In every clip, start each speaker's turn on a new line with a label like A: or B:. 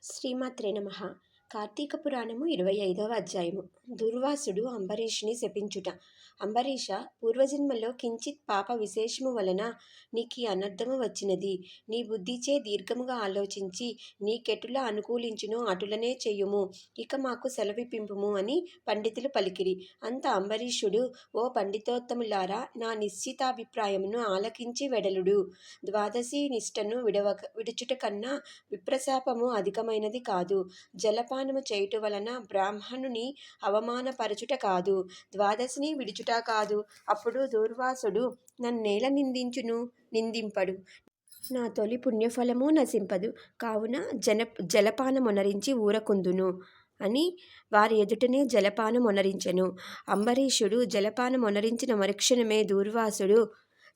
A: శ్రీమాత్రే నమః. కార్తీక పురాణము 25వ అధ్యాయము. దుర్వాసుడు అంబరీషుని శపించుట. అంబరీష, పూర్వజన్మలో కించిత్ పాప విశేషము వలన నీకీ అనర్థము వచ్చినది. నీ బుద్ధిచే దీర్ఘముగా ఆలోచించి నీకెటుల అనుకూలించునో అటులనే చెయ్యుము. ఇక మాకు సెలవిప్పింపుము అని పండితులు పలికిరి. అంత అంబరీషుడు, ఓ పండితోత్తములారా, నా నిశ్చితాభిప్రాయమును ఆలకించి వెడలుడు. ద్వాదశి నిష్టను విడుచుట కన్నా విప్రశాపము అధికమైనది కాదు. జలపానము చేయుట వలన బ్రాహ్మణుని అవమానపరచుట కాదు, ద్వాదశిని విడుచుట కాదు. అప్పుడు దూర్వాసుడు నన్నేల నిందింపడు. నా తొలి పుణ్యఫలము నశింపదు. కావున జలపానమొనరించి ఊరకుందును అని వారి ఎదుటనే జలపానమొనరించెను. అంబరీషుడు జలపానమొనరించిన మరుక్షణమే దూర్వాసుడు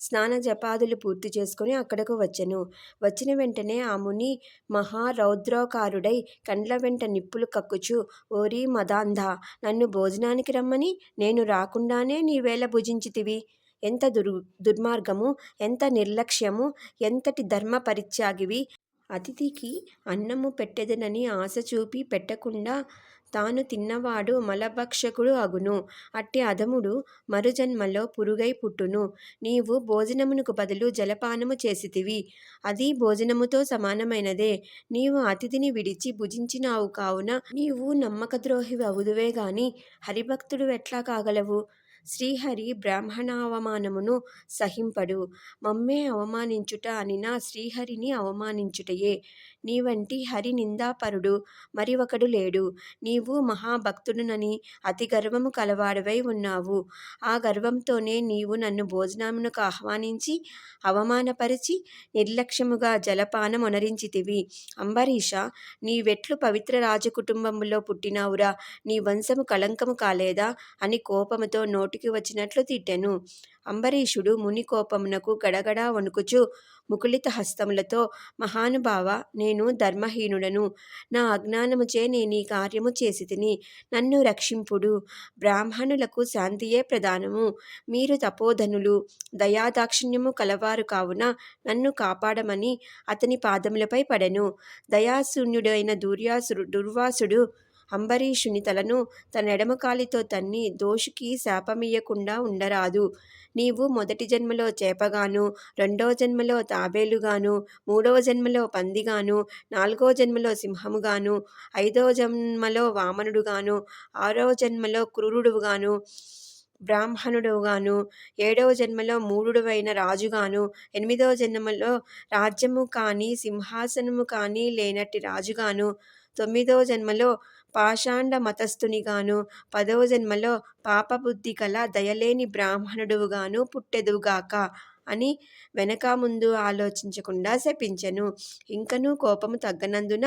A: స్నాన జపాదులు పూర్తి చేసుకుని అక్కడకు వచ్చెను. వచ్చిన వెంటనే ఆ ముని మహారౌద్రోకారుడై కండ్ల వెంట నిప్పులు కక్కుచు, ఓరి మదాంధ, నన్ను భోజనానికి రమ్మని నేను రాకుండానే నీవేళ భుజించితివి? ఎంత దుర్మార్గము, ఎంత నిర్లక్ష్యము, ఎంతటి ధర్మ పరిత్యాగివి! అతిథికి అన్నము పెట్టెదనని ఆశ చూపి పెట్టకుండా తాను తిన్నవాడు మలభక్షకుడు అగును. అట్టి అధముడు మరుజన్మలో పురుగై పుట్టును. నీవు భోజనమునకు బదులు జలపానము చేసితివి. అది భోజనముతో సమానమైనదే. నీవు అతిథిని విడిచి భుజించినావు కావున నీవు నమ్మకద్రోహివి అవుదువే గాని హరిభక్తుడు ఎట్లా కాగలవు? శ్రీహరి బ్రాహ్మణావమానమును సహింపడు. మమ్మే అవమానించుట అనినా శ్రీహరిని అవమానించుటయే. నీవంటి హరి నిందాపరుడు మరి ఒకడు లేడు. నీవు మహాభక్తుడునని అతి గర్వము కలవాడవై ఉన్నావు. ఆ గర్వంతోనే నీవు నన్ను భోజనమునకు ఆహ్వానించి అవమానపరిచి నిర్లక్ష్యముగా జలపానమొనరించితివి. అంబరీష, నీవెట్లు పవిత్ర రాజకుటుంబములో పుట్టినావురా? నీ వంశము కళంకము కాలేదా అని కోపముతో నోటికి వచ్చినట్లు తిట్టెను. అంబరీషుడు ముని కోపమునకు గడగడా వణుకుచు ముకుళిత హస్తములతో, మహానుభావ, నేను ధర్మహీనుడను. నా అజ్ఞానముచే నేనీ కార్యము చేసితిని. నన్ను రక్షింపుడు. బ్రాహ్మణులకు శాంతియే ప్రధానము. మీరు తపోధనులు, దయాదాక్షిణ్యము కలవారు కావున నన్ను కాపాడమని అతని పాదములపై పడెను. దయాశూన్యుడైన దుర్వాసుడు అంబరీషుని తలను తన ఎడమకాలితో తన్ని, దోషికి శాపమియ్యకుండా ఉండరాదు. నీవు మొదటి జన్మలో చేపగాను, రెండవ జన్మలో తాబేలుగాను, మూడవ జన్మలో పందిగాను, నాలుగవ జన్మలో సింహముగాను, ఐదవ జన్మలో వామనుడుగాను, ఆరవ జన్మలో క్రూరుడుగాను బ్రాహ్మణుడుగాను, ఏడవ జన్మలో మూఢుడవైన రాజుగాను, ఎనిమిదవ జన్మలో రాజ్యము కాని సింహాసనము కాని లేనట్టి రాజుగాను, తొమ్మిదవ జన్మలో పాషాండ మతస్థునిగాను, 10వ జన్మలో పాపబుద్ధి కల దయలేని బ్రాహ్మణుడుగాను పుట్టెదువుగాక అని వెనక ముందు ఆలోచించకుండా శపించెను. ఇంకనూ కోపము తగ్గనందున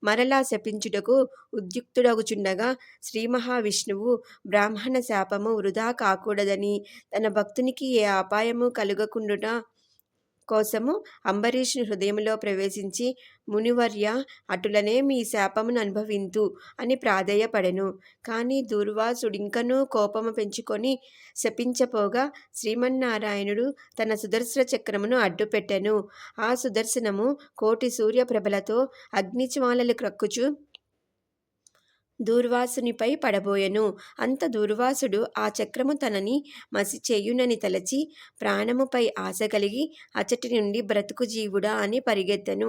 A: మరలా శపించుటకు ఉద్యుక్తుడగుచుండగా శ్రీ మహావిష్ణువు బ్రాహ్మణ శాపము వృధా కాకూడదని తన భక్తునికి ఏ అపాయము కలుగకుండుట కోసము అంబరీషుని హృదయములో ప్రవేశించి, మునివర్య, అటులనే మీ శాపమును అనుభవింతు అని ప్రాధేయపడెను. కాని దూర్వాసుడింకనూ కోపము పెంచుకొని శపించపోగా శ్రీమన్నారాయణుడు తన సుదర్శన చక్రమును అడ్డుపెట్టెను. ఆ సుదర్శనము కోటి సూర్యప్రభలతో అగ్నిజ్వాలలు క్రక్కుచు దూర్వాసునిపై పడబోయెను. అంత దూర్వాసుడు ఆ చక్రము తనని మసి చేయునని తలచి ప్రాణముపై ఆశ కలిగి అచటి నుండి బ్రతుకు జీవుడా అని పరిగెత్తెను.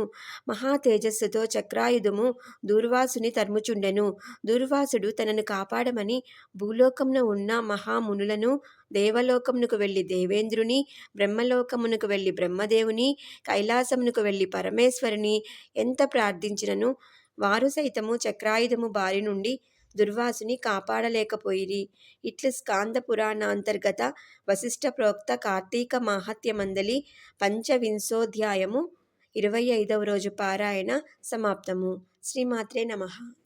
A: మహా తేజస్సుతో చక్రాయుధము దూర్వాసుని తరుముచుండెను. దూర్వాసుడు తనను కాపాడమని భూలోకమున ఉన్న మహామునులను, దేవలోకమునకు వెళ్ళి దేవేంద్రుని, బ్రహ్మలోకమునకు వెళ్ళి బ్రహ్మదేవుని, కైలాసమునకు వెళ్ళి పరమేశ్వరుని ఎంత ప్రార్థించినను వారు సైతము చక్రాయుధము బారి నుండి దుర్వాసుని కాపాడలేకపోయిరి. ఇట్లు స్కాంద పురాణాంతర్గత వశిష్ఠ ప్రోక్త కార్తీక మాహత్యమందలి పంచవింశోధ్యాయము 25వ రోజు పారాయణ సమాప్తము. శ్రీమాత్రే నమః.